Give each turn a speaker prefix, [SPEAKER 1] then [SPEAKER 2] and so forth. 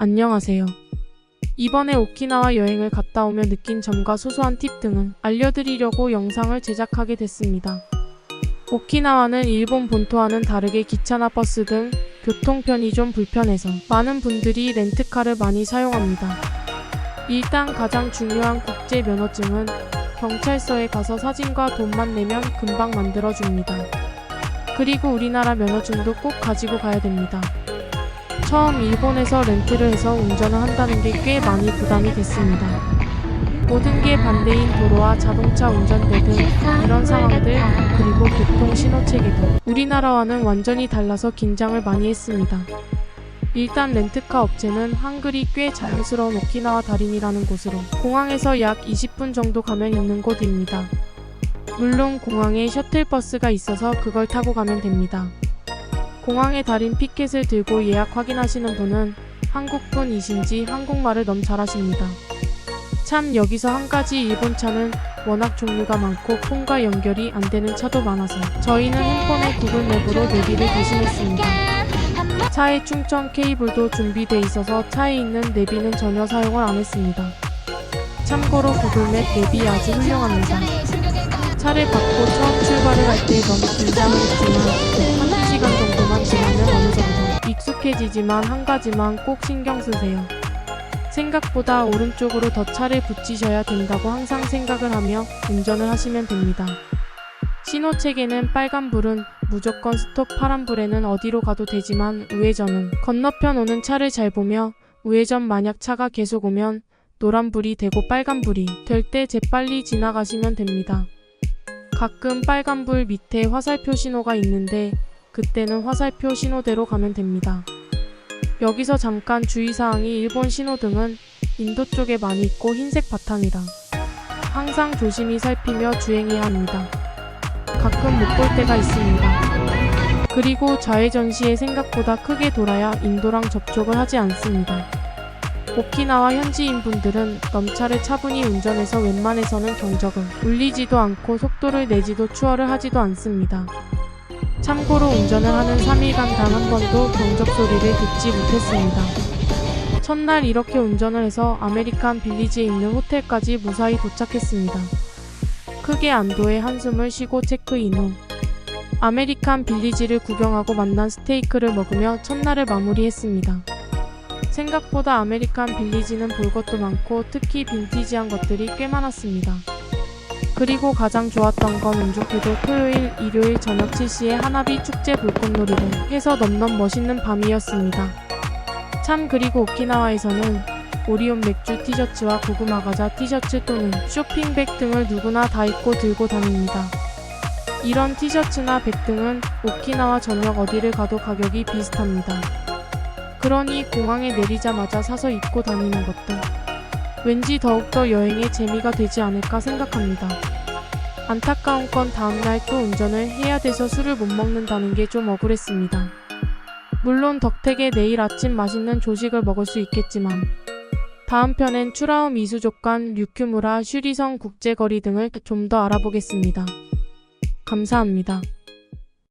[SPEAKER 1] 안녕하세요. 이번에 오키나와 여행을 갔다 오며 느낀 점과 소소한 팁 등을 알려드리려고 영상을 제작하게 됐습니다. 오키나와는 일본 본토와는 다르게 기차나 버스 등 교통편이 좀 불편해서 많은 분들이 렌트카를 많이 사용합니다. 일단 가장 중요한 국제 면허증은 경찰서에 가서 사진과 돈만 내면 금방 만들어줍니다. 그리고 우리나라 면허증도 꼭 가지고 가야 됩니다. 처음 일본에서 렌트를 해서 운전을 한다는 게 꽤 많이 부담이 됐습니다. 모든 게 반대인 도로와 자동차 운전대 등 이런 상황들, 그리고 교통 신호 체계도 우리나라와는 완전히 달라서 긴장을 많이 했습니다. 일단 렌트카 업체는 한글이 꽤 자연스러운 오키나와 다린이라는 곳으로 공항에서 약 20분 정도 가면 있는 곳입니다. 물론 공항에 셔틀버스가 있어서 그걸 타고 가면 됩니다. 공항에 달인 피켓을 들고 예약 확인하시는 분은 한국분이신지 한국말을 너무 잘하십니다. 참 여기서 한 가지 일본 차는 워낙 종류가 많고 폰과 연결이 안 되는 차도 많아서 저희는 핸폰에 구글 맵으로 내비를 대신했습니다. 차에 충전 케이블도 준비돼 있어서 차에 있는 내비는 전혀 사용을 안 했습니다. 참고로 구글맵 내비 아주 훌륭합니다. 차를 받고 처음 출발을 할 때 너무 긴장을 했지만 한두 시간 정도만 지나면 어느 정도 익숙해지지만 한 가지만 꼭 신경 쓰세요. 생각보다 오른쪽으로 더 차를 붙이셔야 된다고 항상 생각을 하며 운전을 하시면 됩니다. 신호체계는 빨간불은 무조건 스톱, 파란불에는 어디로 가도 되지만 우회전은 건너편 오는 차를 잘 보며 우회전 만약 차가 계속 오면 노란불이 되고 빨간불이 될 때 재빨리 지나가시면 됩니다. 가끔 빨간불 밑에 화살표 신호가 있는데 그때는 화살표 신호대로 가면 됩니다. 여기서 잠깐 주의사항이 일본 신호등은 인도 쪽에 많이 있고 흰색 바탕이라 항상 조심히 살피며 주행해야 합니다. 가끔 못 볼 때가 있습니다. 그리고 좌회전 시에 생각보다 크게 돌아야 인도랑 접촉을 하지 않습니다. 오키나와 현지인분들은 넘차를 차분히 운전해서 웬만해서는 경적을 울리지도 않고 속도를 내지도 추월을 하지도 않습니다. 참고로 운전을 하는 3일간 단 한 번도 경적 소리를 듣지 못했습니다. 첫날 이렇게 운전을 해서 아메리칸 빌리지에 있는 호텔까지 무사히 도착했습니다. 크게 안도의 한숨을 쉬고 체크인 후 아메리칸 빌리지를 구경하고 만난 스테이크를 먹으며 첫날을 마무리했습니다. 생각보다 아메리칸 빌리지는 볼 것도 많고 특히 빈티지한 것들이 꽤 많았습니다. 그리고 가장 좋았던 건 운 좋게도 토요일, 일요일 저녁 7시에 하나비 축제 불꽃놀이를 해서 넘넘 멋있는 밤이었습니다. 참 그리고 오키나와에서는 오리온 맥주 티셔츠와 고구마 과자 티셔츠 또는 쇼핑백 등을 누구나 다 입고 들고 다닙니다. 이런 티셔츠나 백 등은 오키나와 전역 어디를 가도 가격이 비슷합니다. 그러니 공항에 내리자마자 사서 입고 다니는 것도 왠지 더욱더 여행의 재미가 되지 않을까 생각합니다. 안타까운 건 다음날 또 운전을 해야 돼서 술을 못 먹는다는 게 좀 억울했습니다. 물론 덕택에 내일 아침 맛있는 조식을 먹을 수 있겠지만 다음 편엔 추라우 미수족관, 류큐무라, 슈리성 국제거리 등을 좀 더 알아보겠습니다. 감사합니다.